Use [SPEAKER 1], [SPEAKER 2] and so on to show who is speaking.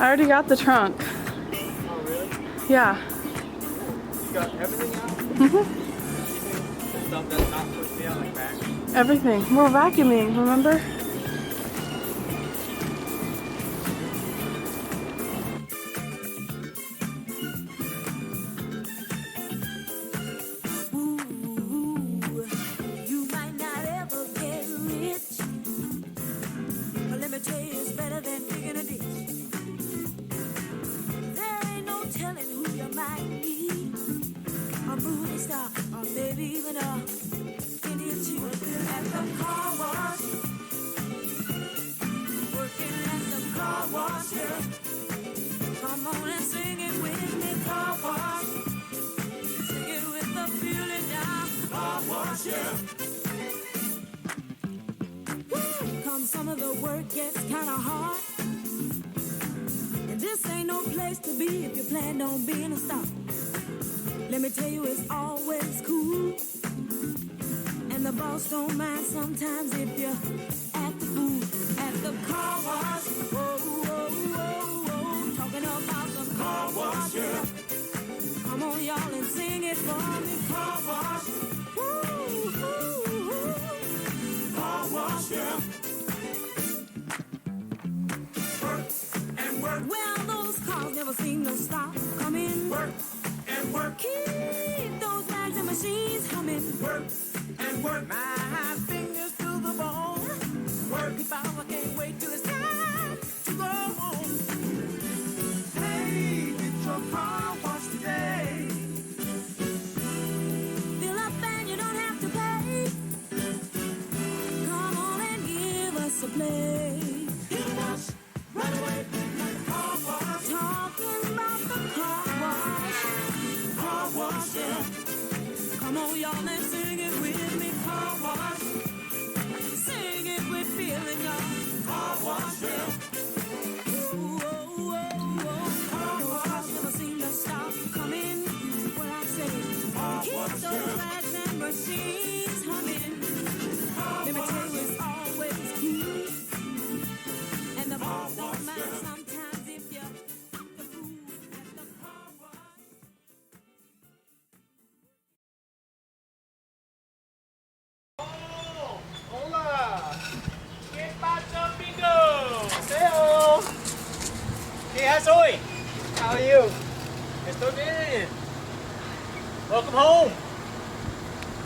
[SPEAKER 1] I already got the trunk.
[SPEAKER 2] Oh, really?
[SPEAKER 1] Yeah.
[SPEAKER 2] You got everything out?
[SPEAKER 1] Mm-hmm.
[SPEAKER 2] The stuff that's not supposed to be out, like bags?
[SPEAKER 1] Everything. We're vacuuming, remember?
[SPEAKER 3] Or maybe even a Indian chief at the car wash. Working at the car wash, yeah. Come on and sing it with me, car wash. Sing it with the feeling now, car wash, yeah. Woo! Come some of the work gets kinda hard. And this ain't no place to be if you plan on being a star. Let me tell you, it's always cool. And the boss don't mind sometimes if you act the fool at the car wash. Whoa, whoa, whoa, whoa. Talking about the car wash, yeah. Come on, y'all, and sing it for me. Car wash. Woo, woo, woo. Car wash, yeah. Work and work. Well, those cars never seem to stop coming. Work. And work. Keep those rags and machines humming. Work and work. My fingers to the bone. Work. If I can't wait till it's time to go home. Hey, get your car washed today. Fill up and you don't have to pay. Come on and give us a play. He'll wash right away. Car wash. Talking about the car wash. Car wash, yeah. Come on, y'all, and sing it with me. Car wash. Sing it with feeling, y'all. Car wash, yeah. Ooh, oh, oh, oh. Car wash never seem to stop coming. What I say, keep those rags and machines humming. Let me tell you, it's always cool. And the boss don't mind sometimes if you act the fool at the car wash.
[SPEAKER 2] Hola! ¿Qué pasa, amigo? Hello! ¿Qué haces hoy? How are you? Estoy bien. Welcome home.